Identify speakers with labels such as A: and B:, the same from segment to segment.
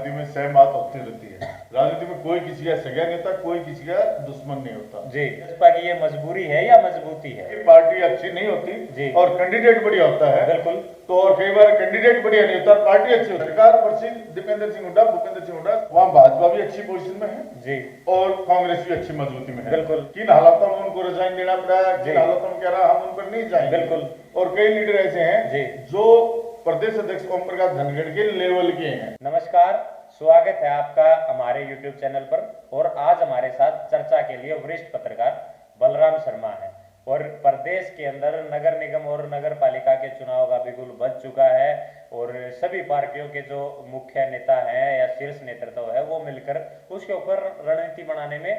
A: राजनीति में सहमत होती रहती है। राजनीति में कोई किसी का सगा नेता, कोई किसी का दुश्मन नहीं होता
B: जी। भाजपा की ये मजबूरी है या मजबूती है?
A: ये पार्टी अच्छी नहीं होती
B: जी।
A: और कैंडिडेट बढ़िया होता है,
B: बिल्कुल।
A: तो और कई बार कैंडिडेट बढ़िया नहीं होता, पार्टी अच्छी होती है। सरकार वर्षी दीपेंद्र सिंह हुड्डा, भूपेंद्र सिंह हुड्डा, वहाँ भाजपा भी अच्छी पोजीशन में है
B: जी
A: और कांग्रेस भी अच्छी मजबूती में है।
B: बिल्कुल।
A: किन हालातों में उनको रिजाइन देना पड़ा, किन हालातों में कह रहा हम उन पर नहीं जाएंगे।
B: बिल्कुल।
A: और कई लीडर ऐसे हैं
B: जी
A: जो प्रदेश अध्यक्ष ओम प्रकाश धनखड़ के लेवल के हैं।
B: नमस्कार, स्वागत है आपका हमारे YouTube चैनल पर। और आज हमारे साथ चर्चा के लिए वरिष्ठ पत्रकार बलराम शर्मा हैं। और प्रदेश के अंदर नगर निगम और नगर पालिका के चुनाव का बिगुल बज चुका है और सभी पार्टियों के जो मुख्य नेता हैं या शीर्ष नेतृत्व है वो मिलकर उसके ऊपर रणनीति बनाने में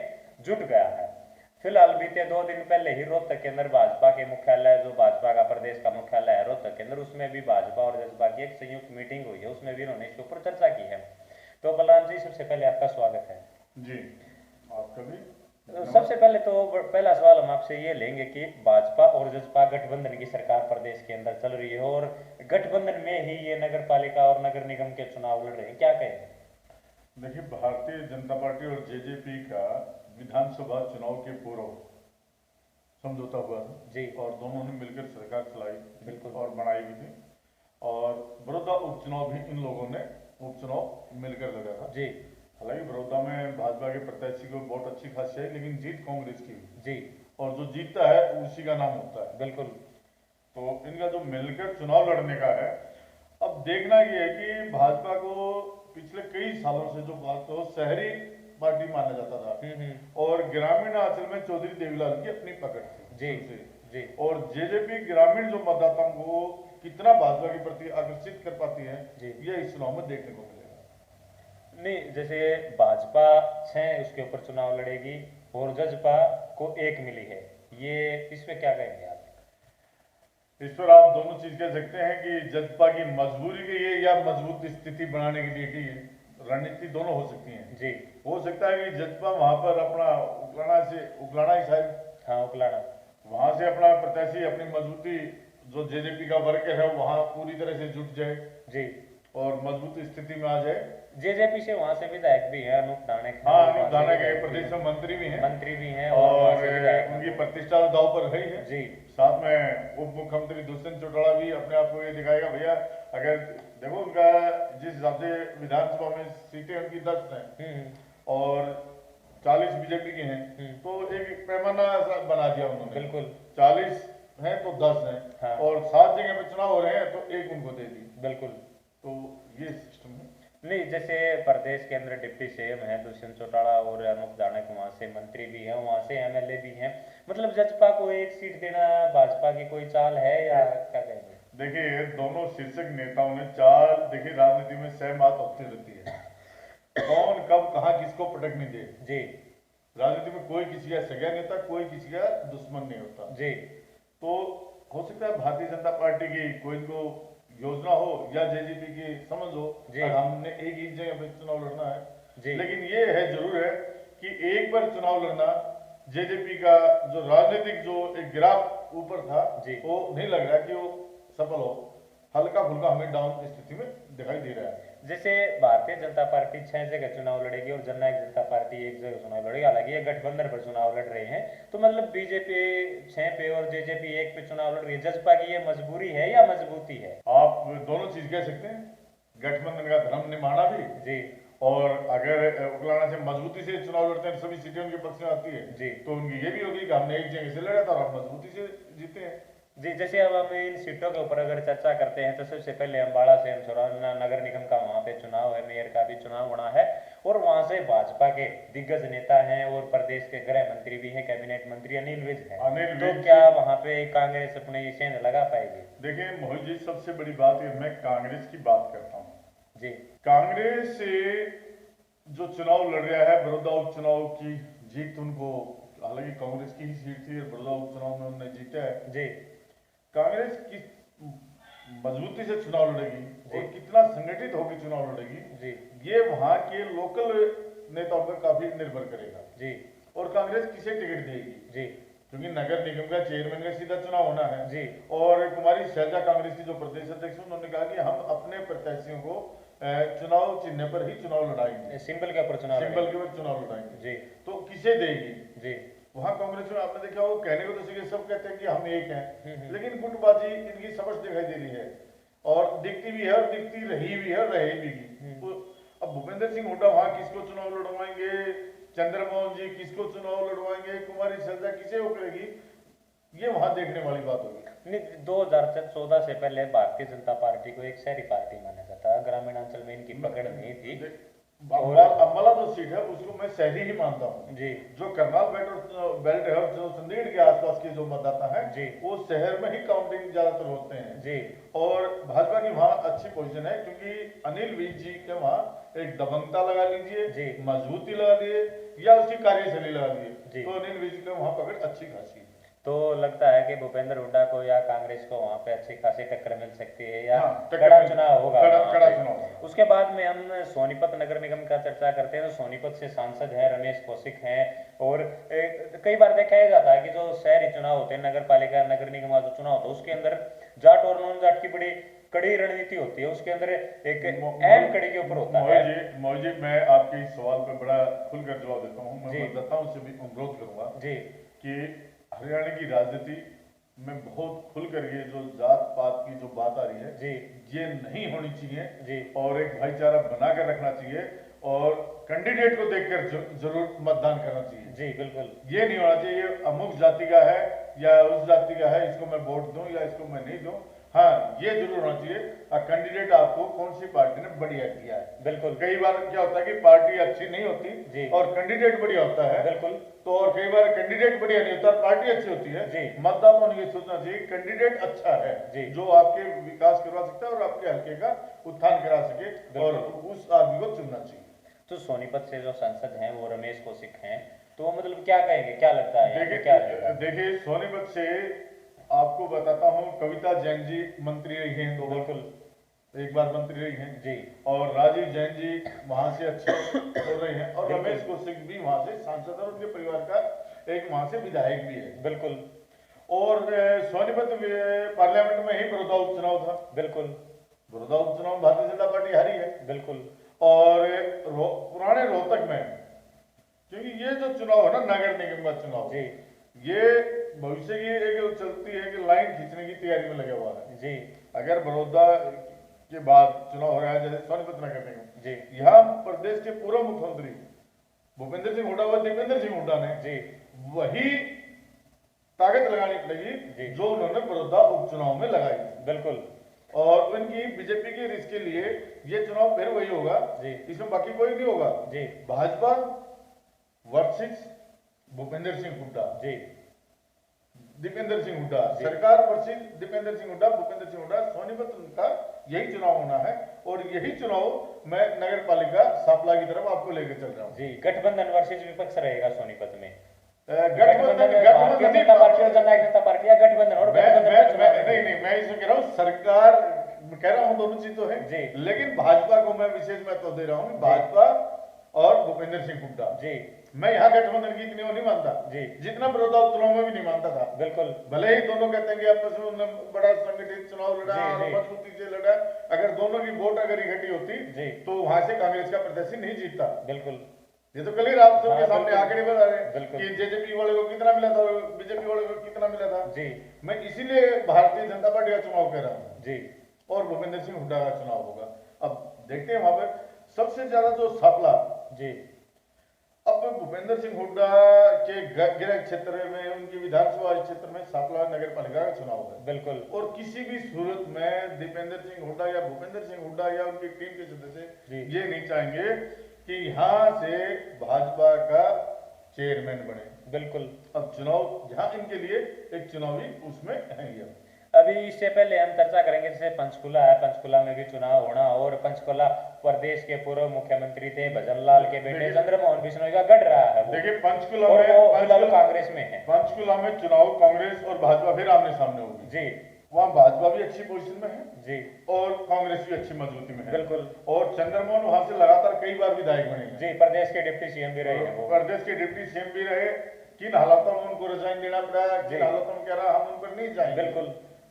B: जुट गया है। फिलहाल बीते 2 दिन पहले ही रोहतक के अंदर भाजपा के मुख्यालय, जो भाजपा का प्रदेश का मुख्यालय है रोहतक के अंदर, उसमें भी भाजपा और जसपा की एक संयुक्त मीटिंग हुई है। उसमें भी उन्होंने इसके ऊपर चर्चा की है। तो बलराम जी, सबसे पहले आपका स्वागत है।
A: जी, आपका भी।
B: सबसे पहले तो पहला सवाल हम आपसे ये लेंगे कि भाजपा और जसपा गठबंधन की सरकार प्रदेश के अंदर चल रही है और गठबंधन में ही ये नगर पालिका और नगर निगम के चुनाव लड़ रहे हैं, क्या कहेंगे?
A: देखिए, भारतीय जनता पार्टी और जेजेपी का विधानसभा चुनाव के पूर्व समझौता हुआ था
B: जी।
A: और दोनों ने मिलकर सरकार चलाई
B: बिल्कुल।
A: और बनाई भी थी। और बड़ौदा उपचुनाव भी इन लोगों ने उपचुनाव मिलकर लड़ा था
B: जी।
A: हालांकि बड़ौदा में भाजपा के प्रत्याशी को बहुत अच्छी खासी है, लेकिन जीत कांग्रेस की हुई
B: जी।
A: और जो जीतता है उसी का नाम होता है।
B: बिल्कुल।
A: तो इनका जो मिलकर चुनाव लड़ने का है, अब देखना ये है कि भाजपा को पिछले कई सालों से जो बात को शहरी पार्टी माना जाता था और ग्रामीण अंचल में चौधरी देवीलाल की अपनी पकड़ थी
B: जी जी।
A: और जेजेपी ग्रामीण जो मतदाताओं को कितना भाजपा के प्रति आकर्षित कर पाती है ये इस चुनाव में देखने को मिलेगा।
B: नहीं, जैसे भाजपा 6 उसके ऊपर चुनाव लड़ेगी और जसपा को 1 मिली है, ये इसमें क्या कहेंगे आप?
A: इस पर आप दोनों चीज कह सकते हैं कि जसपा की मजबूरी के लिए या मजबूत स्थिति बनाने के लिए की रणनीति दोनों हो सकती है।
B: जी।
A: हो सकता है कि जसपा वहां पर अपना उकलाना ही शायद,
B: हाँ, उकलाना,
A: वहां से अपना प्रत्याशी अपनी मजबूती जो जेजेपी का वर्ग है वहां पूरी तरह से जुट जाए
B: जी
A: और मजबूत स्थिति में आ जाए।
B: जेजेपी से वहां से विधायक भी है अनूप धानक।
A: हाँ, अनूप धानक के प्रदेश में मंत्री भी हैं और उनकी प्रतिष्ठा दाव पर है ही है
B: जी।
A: साथ में उप मुख्यमंत्री दुष्यंत चौटाला भी अपने आप को ये दिखाएगा भैया, अगर देखो उनका जिस हिसाब से विधानसभा में सीटें उनकी 10 हैं और 40 बीजेपी की हैं, तो एक पैमाना बना दिया उन्होंने।
B: बिल्कुल।
A: 40 हैं तो 10 हैं।
B: हाँ।
A: और 7 जगह पे चुनाव हो रहे हैं तो एक उनको दे दी।
B: बिल्कुल।
A: तो ये सिस्टम है।
B: नहीं, जैसे प्रदेश के अंदर डिप्टी सीएम है दुष्यंत चौटाला और अनूप धानक, वहां से मंत्री भी हैं, वहां से एमएलए भी हैं। मतलब जसपा को 1 सीट देना भाजपा की कोई चाल है या क्या कहेंगे?
A: देखिए, दोनों शीर्षक नेताओं ने चाल, देखिए राजनीति में सहमत होती रहती है कौन कब कहां किसको पटकने दे।
B: जी।
A: राजनीति में कोई किसी का सगा नेता, कोई किसी का दुश्मन नहीं होता
B: जी।
A: तो हो सकता है भारतीय जनता पार्टी की कोई इनको योजना हो या जेजेपी की समझ हो कि हमने एक ही जगह पे चुनाव लड़ना है, लेकिन ये है जरूर है कि एक बार चुनाव लड़ना जेजेपी का जो राजनीतिक जो एक ग्राफ ऊपर था वो नहीं लग रहा कि वो सफल हो, हल्का फुल्का हमें डाउन स्थिति में दिखाई दे रहा है।
B: जैसे भारतीय जनता पार्टी 6 जगह चुनाव लड़ेगी और जननायक जनता पार्टी 1 जगह चुनाव लड़ेगी, हालांकि ये गठबंधन पर चुनाव लड़ रहे हैं, तो मतलब बीजेपी 6 पे और जेजेपी 1 पे चुनाव लड़ रही है। जसपा की ये मजबूरी है या मजबूती है?
A: आप दोनों चीज कह सकते हैं, गठबंधन का धर्म निभाना भी
B: जी
A: और अगर उकलाना से मजबूती से चुनाव लड़ते हैं, सभी सीटें उनके पक्ष में आती है
B: जी,
A: तो उनकी ये भी होगी कि हमने एक जगह से लड़ा था और हम मजबूती से जीते हैं।
B: जी। जैसे अब हम इन सीटों के ऊपर अगर चर्चा करते हैं तो सबसे पहले अम्बाड़ा से हमसौरा नगर निगम का वहाँ पे चुनाव है, मेयर का भी चुनाव होना है और वहाँ से भाजपा के दिग्गज नेता हैं और प्रदेश के गृह मंत्री भी हैं, कैबिनेट मंत्री अनिल विज है। तो क्या वहाँ पे कांग्रेस अपने सेंध लगा पाएगी?
A: देखिए मोहित जी, सबसे बड़ी बात है, मैं कांग्रेस की बात करता हूँ
B: जी।
A: कांग्रेस से जो चुनाव लड़ रहा है, बड़ौदा उपचुनाव की जीत उनको, हालांकि कांग्रेस की ही सीट थी और बड़ौदा उपचुनाव में उन्होंने जीता है
B: जी।
A: कांग्रेस की मजबूती से चुनाव लड़ेगी और कितना संगठित होकर चुनाव लड़ेगी
B: जी,
A: ये वहां के लोकल नेताओं पर काफी निर्भर करेगा
B: जी।
A: और कांग्रेस किसे टिकट देगी
B: जी,
A: क्योंकि नगर निगम का चेयरमैन का सीधा चुनाव होना है
B: जी।
A: और कुमारी शैलजा कांग्रेस की जो प्रदेश अध्यक्ष उन्होंने कहा कि हम अपने प्रत्याशियों को चुनाव चिन्ह पर ही चुनाव लड़ाएंगे,
B: सिंबल के ऊपर चुनाव
A: सिंबल के ऊपर चुनाव लड़ाएंगे
B: जी।
A: तो किसे देगी
B: जी।
A: वहां कांग्रेस में आपने देखा वो कहने को तो सीधे सब कहते हैं कि हम एक हैं, लेकिन गुटबाजी इनकी समझ दिखाई दे रही है और दिखती भी है और दिखती रही भी है और रहेगी भी। तो अब भूपेंद्र सिंह हुड्डा वहां किसको चुनाव लड़वाएंगे, चंद्रमोहन जी किसको चुनाव लड़वाएंगे, कुमारी शैलजा किसे उकलेगी, ये वहां देखने वाली बात होगी।
B: 2014 से पहले भारतीय जनता पार्टी को एक शहरी पार्टी माना जाता है, ग्रामीण अंचल में इनकी पकड़ नहीं थी।
A: अम्बाला जो सीट है उसको मैं शहरी ही मानता हूँ
B: जी।
A: जो करनाल बेल्ट है और जो चंडीगढ़ के आसपास के जो मतदाता है
B: जी,
A: वो शहर में ही काउंटिंग ज्यादातर होते हैं
B: जी।
A: और भाजपा की वहाँ अच्छी पोजीशन है क्योंकि अनिल विज जी के वहाँ एक दबंगता लगा लीजिए, मजबूती लगा लीजिए या उसकी कार्यशैली लगा लीजिए, तो अनिल विज के वहाँ पकड़ अच्छी खासी।
B: तो लगता है कि भूपेंद्र हुड्डा को या कांग्रेस को वहां पे अच्छी खासी टक्कर मिल सकती है या कड़ा चुनाव होगा,
A: कड़ा चुनाव।
B: उसके बाद में हम सोनीपत नगर निगम का चर्चा करते हैं तो सोनीपत से सांसद है रमेश कौशिक हैं और कई बार देखा जाता है कि जो शहरी चुनाव होते हैं, नगर पालिका नगर निगम का जो चुनाव होता है उसके अंदर जाट और नॉन जाट की बड़ी कड़ी रणनीति होती है, उसके अंदर एक अहम कड़ी के ऊपर होता है।
A: मौजी मैं आपके इस सवाल पर बड़ा खुलकर जवाब देता हूँ, मैं मतदाताओं से भी अनुरोध करूंगा
B: जी
A: कि हरियाणा की राजनीति में बहुत खुलकर ये जो जात पात की जो बात आ रही है
B: जी,
A: ये नहीं होनी चाहिए
B: जी।
A: और एक भाईचारा बनाकर रखना चाहिए और कैंडिडेट को देखकर जरूर मतदान करना चाहिए
B: जी। बिल्कुल
A: ये नहीं होना चाहिए अमुक जाति का है या उस जाति का है इसको मैं वोट दूं या इसको मैं नहीं दूं। हाँ ये जरूर होना चाहिए कैंडिडेट आपको कौन सी पार्टी ने बढ़िया किया है।
B: बिल्कुल।
A: कई बार क्या होता है कि पार्टी अच्छी नहीं होती
B: जी,
A: और कैंडिडेट बढ़िया होता है।
B: बिल्कुल।
A: तो और कई बार कैंडिडेट बढ़िया नहीं होता पार्टी अच्छी होती है
B: जी।
A: मतदाताओं ने ये सोचना चाहिए कैंडिडेट अच्छा है
B: जी,
A: जो आपके विकास करवा सकता है और आपके हल्के का उत्थान करा सके और उस आदमी को चुनना चाहिए।
B: तो सोनीपत से जो सांसद हैं वो रमेश कौशिक हैं, तो मतलब क्या कहेंगे, क्या लगता है?
A: देखिए सोनीपत से आपको बताता हूँ कविता जैन जी मंत्री रही हैं, तो
B: बिल्कुल
A: एक बार मंत्री रही हैं
B: जी,
A: और राजीव जैन जी वहां से अच्छे हो रहे हैं और रमेश कौशिक भी वहां से सांसद और उनके परिवार का एक वहां से विधायक भी है।
B: बिल्कुल।
A: और सोनीपत पार्लियामेंट में ही बड़ौदा उपचुनाव था।
B: बिल्कुल।
A: बड़ौदा उपचुनाव भारतीय जनता पार्टी हारी है।
B: बिल्कुल।
A: और पुराने रोहतक में क्योंकि ये जो चुनाव है ना नगर निगम का चुनाव
B: जी,
A: ये भविष्य की एक चलती है कि लाइन खींचने की तैयारी में लगा हुआ है
B: जी।
A: अगर बड़ौदा के बाद चुनाव हो रहा है जैसे सोनीपत नगर निगम
B: जी,
A: यहाँ प्रदेश के पूर्व मुख्यमंत्री भूपेंद्र सिंह हुड्डा व दीपेंद्र सिंह हुड्डा ने
B: जी
A: वही ताकत लगानी पड़ेगी जो उन्होंने बड़ौदा उपचुनाव में लगाई।
B: बिल्कुल।
A: और उनकी बीजेपी की रिस्क के लिए ये चुनाव फिर वही होगा जी, इसमें बाकी कोई नहीं होगा
B: जी।
A: भाजपा वर्सेस भूपेंद्र सिंह हुड्डा
B: जी,
A: दीपेंद्र सिंह हुड्डा, सरकार वर्सेस दीपेंद्र सिंह हुड्डा भूपेंद्र सिंह हुड्डा। सोनीपत का यही चुनाव होना है और यही चुनाव मैं नगर पालिका सापला की तरफ आपको लेकर चल रहा हूँ
B: जी। गठबंधन वर्सेस विपक्ष रहेगा सोनीपत में।
A: गठबंधन
B: भारतीय जनता पार्टी और जननायक जनता पार्टी या गठबंधन और
A: नहीं मैं इसमें कह रहा हूँ सरकार कह रहा हूँ दोनों चीज तो है
B: जी,
A: लेकिन भाजपा को मैं विशेष महत्व दे रहा हूँ भाजपा और भूपेंद्र सिंह हुड्डा जी। मैं यहाँ गठबंधन की इतनी नहीं मानता जी जितना बड़ौदा उपचुनाव में भी नहीं मानता था। बिल्कुल। भले ही दोनों कहते हैं कि आपस में उन्होंने बड़ा संगठित चुनाव लड़ा और मजबूती से लड़ा, अगर दोनों की वोट अगर इकट्ठी होती तो वहां से कांग्रेस का प्रत्याशी नहीं जीतता। बिल्कुल। ये तो कल ही आप सबके सामने आंकड़े बता रहे हैं कि जेजेपी वाले को कितना मिला था, बीजेपी वाले को कितना मिला था जी। मैं इसीलिए भारतीय जनता पार्टी का चुनाव कह रहा हूँ जी और भूपेंद्र सिंह हुड्डा का चुनाव होगा। अब देखते हैं वहां पर सबसे ज्यादा जो सापला जी। अब भूपेंद्र सिंह हुड्डा के गृह क्षेत्र में उनकी विधानसभा क्षेत्र में सापला नगर पालिका का चुनाव है। बिल्कुल। और किसी भी सूरत में दीपेंद्र सिंह हुड्डा या भूपेंद्र सिंह हुड्डा या उनकी टीम के सदस्य ये नहीं चाहेंगे कि यहाँ से भाजपा का चेयरमैन बने। बिल्कुल। अब चुनाव यहाँ इनके लिए एक चुनावी उसमें है ये।
B: अभी इससे पहले हम चर्चा करेंगे जैसे पंचकुला है, पंचकुला में भी चुनाव होना और पंचकुला प्रदेश के पूर्व मुख्यमंत्री थे भजनलाल के बेटे चंद्रमोहन बिश्नोई का गढ़ रहा है।
A: देखिए पंचकुला में
B: कांग्रेस में है।
A: पंचकुला में चुनाव कांग्रेस और भाजपा फिर आमने सामने होगी जी। वहाँ भाजपा भी अच्छी पोजीशन में है जी और कांग्रेस भी अच्छी मजबूती में है। बिल्कुल। और चंद्रमोहन वहां से लगातार कई बार विधायक बने जी,
B: प्रदेश के डिप्टी सीएम भी रहे हैं।
A: प्रदेश के डिप्टी सीएम भी रहे। किन हालातों में उनको रिजाइन देना पड़ा, किन हालातों में कह रहा हम उन पर नहीं जाएंगे। बिल्कुल।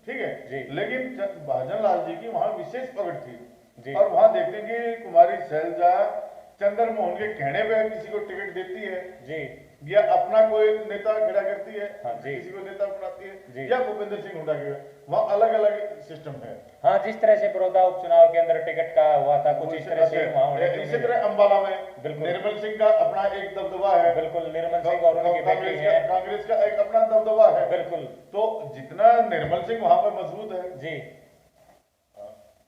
A: ठीक है जी। लेकिन भजनलाल जी की वहां विशेष पकड़ थी और वहां देखते हैं कि कुमारी शैलजा चंद्र मोहन के कहने पे किसी को टिकट देती है
B: जी,
A: या अपना कोई नेता खड़ा करती है,
B: हाँ जी,
A: किसी को नेता बनाती है
B: जी,
A: या भूपेंद्र सिंह हुड्डा के, वहाँ अलग अलग सिस्टम है।
B: हाँ, जिस तरह से बड़ौदा उपचुनाव के अंदर टिकट का हुआ था कुछ इस तरह से वहाँ होने
A: इसी
B: चाहिए।
A: तरह अंबाला में
B: बिल्कुल
A: निर्मल सिंह का अपना एक दबदबा है,
B: बिल्कुल, निर्मल सिंह और उनकी बेटी है,
A: कांग्रेस का एक अपना दबदबा है।
B: बिल्कुल,
A: तो जितना निर्मल सिंह वहां पर मजबूत है,
B: जी,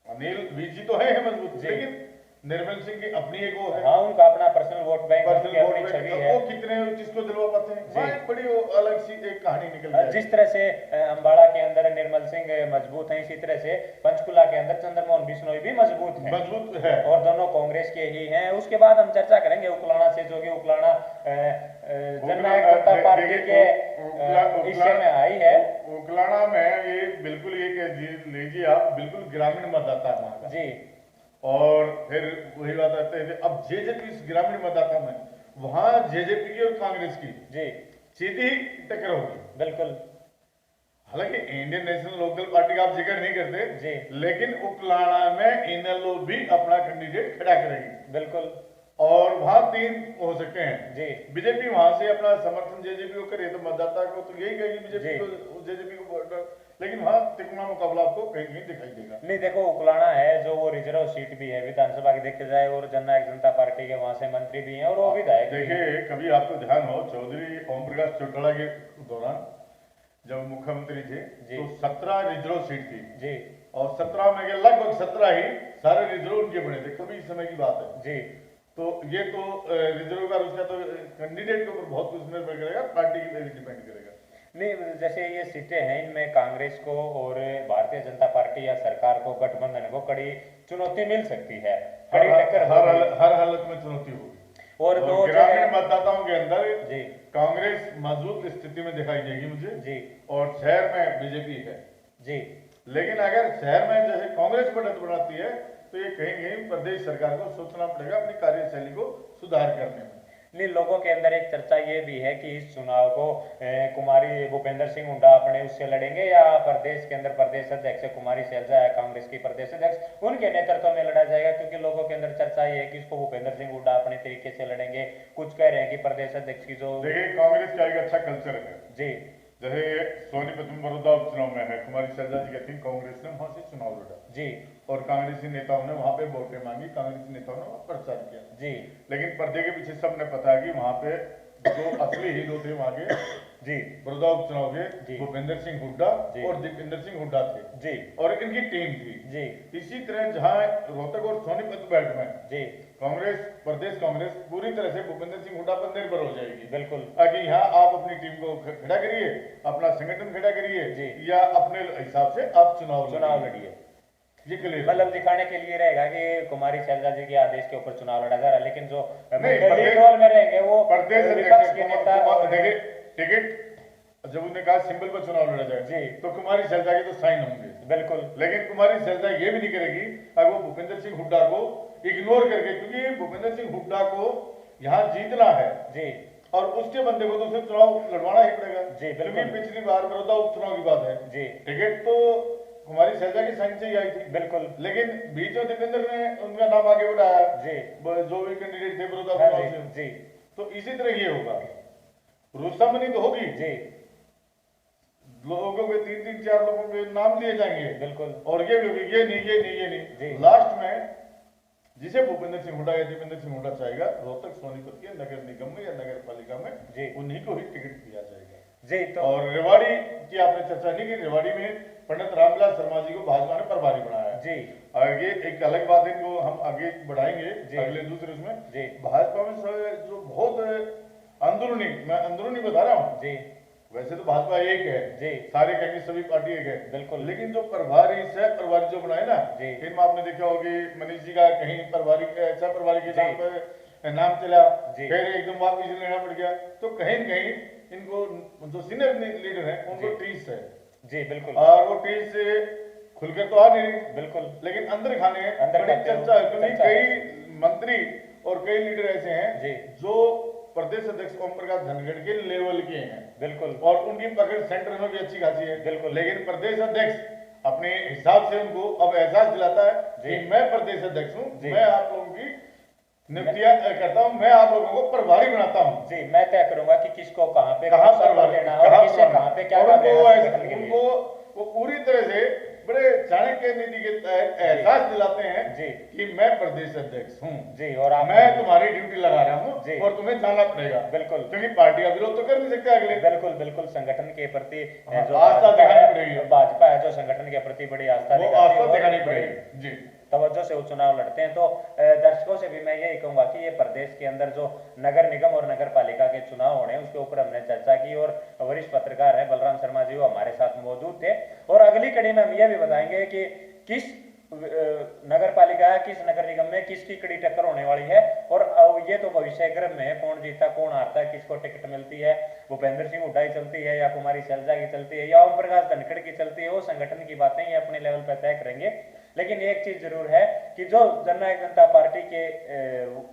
A: अनिल वीर जी तो है मजबूत,
B: जी,
A: लेकिन निर्मल सिंह की अपनी एक वो है,
B: हाँ, उनका अपना पर्सनल वोट बैंक, उनकी
A: पर्सनल
B: अपनी
A: वोट
B: छवि
A: बैंक,
B: है।
A: वो कितने किसको दिलवा पाते हैं, वहाँ एक बड़ी वो अलग सी एक कहानी निकल गई।
B: जिस तरह से अंबाला के अंदर निर्मल सिंह मजबूत हैं, इसी तरह से पंचकुला के अंदर चंद्रमोहन बिश्नोई भी मजबूत हैं,
A: मजबूत है,
B: और दोनों कांग्रेस के ही हैं। उसके बाद हम चर्चा करेंगे उकलाना से, जो कि उकलाना जननायक जनता पार्टी के हिस्से में आई है।
A: उकलाना में ये बिल्कुल ये लीजिए आप, बिल्कुल ग्रामीण मतदाता है वहाँ का
B: जी,
A: और फिर वही बात आते हैं, अब जेजेपी इस ग्रामीण मतदाता में वहां जेजेपी की और कांग्रेस की
B: जी,
A: सीधी टक्कर होगी।
B: बिल्कुल,
A: हालांकि इंडियन नेशनल लोकल पार्टी का आप जिक्र नहीं करते
B: जी,
A: लेकिन उकलाना में इनेलो भी अपना कैंडिडेट खड़ा करेगी,
B: बिल्कुल,
A: और वहां 3 हो सकते हैं
B: जी,
A: बीजेपी वहां से अपना समर्थन जेजेपी को करे तो मतदाता को तो यही कहेगी बीजेपी को, जेजेपी को वोट, लेकिन वहां तिकोना मुकाबला आपको कहीं कहीं दिखाई देगा।
B: नहीं, देखो उकलाना है जो वो रिजर्व सीट भी है विधानसभा की देखे जाए, और जननायक जनता पार्टी के वहां से मंत्री भी हैं और वो विधायक भी हैं।
A: देखिए कभी आपको ध्यान हो चौधरी ओम प्रकाश चौटाला के दौरान जब मुख्यमंत्री थे तो 17 रिजर्व सीट थी
B: जी,
A: और 17 में के लगभग 17 ही सारे रिजर्व उनके बने थे, कभी इस समय की बात है
B: जी,
A: तो ये तो रिजर्व का उसका तो कैंडिडेट के ऊपर बहुत कुछ निर्भर करेगा, पार्टी पे डिपेंड करेगा।
B: नहीं, जैसे ये सीटें हैं इनमें कांग्रेस को और भारतीय जनता पार्टी या सरकार को, गठबंधन को कड़ी चुनौती मिल सकती है, कड़ी टक्कर
A: हर हालत में चुनौती होगी,
B: और दो
A: ग्रामीण मतदाताओं के अंदर
B: जी,
A: कांग्रेस मजबूत स्थिति में दिखाई देगी मुझे
B: जी,
A: और शहर में बीजेपी है
B: जी,
A: लेकिन अगर शहर में जैसे कांग्रेस बढ़त बढ़ाती है तो ये कहीं कहीं प्रदेश सरकार को सोचना पड़ेगा अपनी कार्यशैली को सुधार करने में।
B: नहीं, लोगों के अंदर एक चर्चा ये भी है कि इस चुनाव को कुमारी भूपेंद्र सिंह हुड्डा अपने उससे लड़ेंगे या प्रदेश के अंदर प्रदेश अध्यक्ष कुमारी शैलजा है कांग्रेस की प्रदेश अध्यक्ष उनके नेतृत्व में लड़ा जाएगा, क्योंकि लोगों के अंदर चर्चा ये है कि इसको भूपेंद्र सिंह हुड्डा अपने तरीके से लड़ेंगे, कुछ कह रहे हैं कि प्रदेश अध्यक्ष की जो
A: देखिए कांग्रेस का एक अच्छा कल्चर है
B: जी,
A: जैसे सोनीपत में बड़ौदा उपचुनाव में है कुमारी शैलजा जी कहती कांग्रेस ने वहां से चुनाव लड़ा
B: जी,
A: और कांग्रेसी नेताओं ने वहां पे वोटें मांगी, कांग्रेसी नेताओं ने वहां प्रचार किया
B: जी,
A: लेकिन पर्दे के पीछे सबने पता है कि वहां पे जो असली हीरो थे वहां के
B: जी,
A: बड़ौदा उपचुनाव के भूपेंद्र सिंह हुड्डा और दीपेंद्र सिंह हुड्डा थे
B: जी,
A: और इनकी टीम थी
B: जी,
A: इसी तरह जहां रोहतक और सोनीपत बेल्ट में
B: जी,
A: कांग्रेस प्रदेश कांग्रेस पूरी तरह से भूपेंद्र सिंह हुड्डा पर निर्भर हो जाएगी,
B: बिल्कुल,
A: ताकि यहाँ आप अपनी टीम को खड़ा करिए, अपना संगठन खड़ा करिए या अपने हिसाब से आप चुनाव
B: लड़िए,
A: ये क्लियर
B: मतलब दिखाने के लिए रहेगा कि कुमारी शैलजा जी के आदेश के ऊपर चुनाव लड़ा जा रहा है, लेकिन जो
A: नहीं
B: रोल में रहेंगे वो
A: प्रदेश
B: विपक्ष के नेता
A: देखिए टिकट जब उन्होंने कहा सिंबल पर चुनाव लड़ा जाए
B: जी,
A: तो कुमारी शैलजा के तो साइन होंगे
B: बिल्कुल,
A: लेकिन कुमारी शैलजा ये भी नहीं करेगी अगर वो भूपेंद्र सिंह हुड्डा को इग्नोर करके, क्योंकि भूपेंद्र सिंह हुड्डा को यहाँ जीतना है
B: जी,
A: और उसके बंदे को तो उसे चुनाव लड़वाना ही पड़ेगा
B: जी,
A: क्योंकि पिछली बार बड़ौदा उपचुनाव की बात है
B: जी,
A: टिकट तो कुमारी शैलजा की साइन से ही आई थी,
B: बिल्कुल,
A: लेकिन बीच में दीपेंद्र ने उनका नाम आगे बढ़ाया
B: जी,
A: जो भी कैंडिडेट थे बड़ौदा उपचुनाव से
B: जी,
A: तो इसी तरह ये होगा, रुस्तमनी तो होगी
B: जी,
A: लोगों के 3-4 लोगों के नाम लिए जाएंगे
B: बिल्कुल,
A: और ये भी ये नहीं ये नहीं ये नहीं
B: जी,
A: लास्ट में जिसे भूपेंद्र सिंह हुड्डा या दीपेंद्र सिंह हुड्डा चाहेगा रोहतक सोनीपत के नगर निगम में या नगर पालिका में
B: जी,
A: उन्हीं को ही टिकट दिया जाएगा
B: जी, तो
A: और रेवाड़ी की आपने चर्चा नहीं की, रेवाड़ी में पंडित रामविलास शर्मा जी को भाजपा ने प्रभारी बनाया
B: जी,
A: आगे एक अलग बात है इनको हम आगे बढ़ाएंगे अगले दूसरे उसमें
B: जी,
A: भाजपा में जो बहुत अंदरूनी, मैं अंदरूनी बता रहा हूँ
B: जी,
A: वैसे तो भाजपा एक है
B: जी,
A: सारे कहेंगे सभी पार्टी एक है
B: बिल्कुल,
A: लेकिन जो प्रभारी सह प्रभारी जो बनाए ना
B: जी,
A: इनमें आपने देखा होगी मनीष जी का कहीं प्रभारी सह प्रभारी के नाम पर नाम चला फिर एकदम वापिस लेना पड़ गया, तो कहीं न कहीं इनको जो सीनियर लीडर है उनको टीस है
B: जी, बिल्कुल,
A: और वो टीस से खुलकर तो आ नहीं
B: बिल्कुल,
A: लेकिन अंदर खाने
B: अंदर
A: बड़ी
B: खाते
A: चर्चा है क्योंकि
B: चर्चा है।
A: कई मंत्री और कई लीडर ऐसे हैं
B: जी,
A: जो प्रदेश अध्यक्ष ओम प्रकाश धनखड़ के लेवल के हैं,
B: बिल्कुल,
A: और उनकी पकड़ सेंटर में भी अच्छी खासी है,
B: बिल्कुल,
A: लेकिन प्रदेश अध्यक्ष अपने हिसाब से उनको अब एहसास दिलाता है
B: जी।
A: कि मैं प्रदेश अध्यक्ष हूँ,
B: जी।
A: मैं आप लोगों की नियुक्तियां करता हूँ, मैं आप लोगों को प्रभारी बनाता हूँ।
B: जी, मैं तय करूंगा कि किसको कहाँ पे
A: कहाँ
B: कौन सा
A: पर
B: पद देना है और किसे कहाँ पे क्या काम लेना है संगठन के लिए।
A: उनको वो पूरी तरह से बड़े चाणक्य नीति के तहत एहसास दिलाते हैं
B: जी।
A: कि मैं प्रदेश अध्यक्ष हूँ
B: जी, और आप
A: मैं तुम्हारी ड्यूटी लगा रहा
B: जी।
A: हूँ और तुम्हें जाना पड़ेगा,
B: बिल्कुल
A: क्योंकि पार्टी का विरोध तो कर नहीं सकते अगले।
B: बिल्कुल बिल्कुल संगठन के प्रति
A: हाँ,
B: जो
A: आस्था
B: भाजपा
A: दिखानी
B: है,
A: पड़ेगी।
B: भाजपा है जो संगठन के प्रति बड़ी आस्था
A: वो
B: दिखाती है
A: आस्था
B: और
A: दिखानी
B: बड़ी
A: पड़ेगी। जी।
B: तवज्जो से वो चुनाव लड़ते हैं। तो दर्शकों से भी मैं यही कहूंगा कि ये प्रदेश के अंदर जो नगर निगम और नगर पालिका के चुनाव होने हैं उसके ऊपर हमने चर्चा की और वरिष्ठ पत्रकार है बलराम शर्मा जी वो हमारे साथ मौजूद थे। और अगली कड़ी में हम यह भी बताएंगे कि किस नगर पालिका है, किस नगर निगम में किसकी कड़ी टक्कर होने वाली है और ये तो भविष्य क्रम में है, कौन जीता कौन हारता है, किसको टिकट मिलती है, भूपेंद्र सिंह हुड्डा की चलती है या कुमारी शैलजा की चलती है या ओम प्रकाश धनखड़ की चलती है, वो संगठन की बातें ये अपने लेवल पर तय करेंगे। लेकिन एक चीज जरूर है कि जो जननायक जनता पार्टी के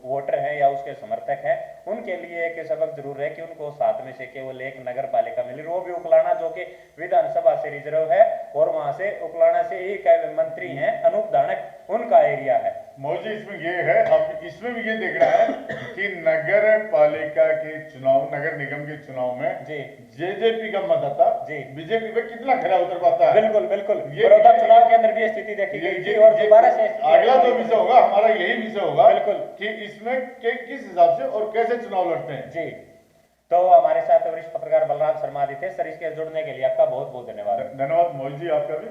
B: वोटर हैं या उसके समर्थक हैं उनके लिए एक सबक जरूर है कि उनको साथ में से केवल एक नगर पालिका मिली, वो भी उकलाना जो कि विधानसभा से रिजर्व है और वहां से उकलाना से एक मंत्री हैं अनूप धानक उनका एरिया है।
A: मौजी इसमें ये है, आप इसमें भी ये देखना है कि नगर पालिका के चुनाव, नगर निगम के चुनाव में
B: जी
A: जेजेपी का मतदाता
B: जी
A: बीजेपी पे कितना खरा उतर पाता है।
B: बिल्कुल बिल्कुल बड़ौदा चुनाव के अंदर भी स्थिति देखी गई थी और दोबारा से
A: अगला जो विषय होगा हमारा यही विषय होगा
B: बिल्कुल
A: कि इसमें किस हिसाब से और कैसे चुनाव लड़ते हैं।
B: जी। तो हमारे साथ वरिष्ठ पत्रकार बलराम शर्मा जी थे। सर इसके जुड़ने के लिए आपका बहुत बहुत धन्यवाद।
A: धन्यवाद मौजी आपका भी।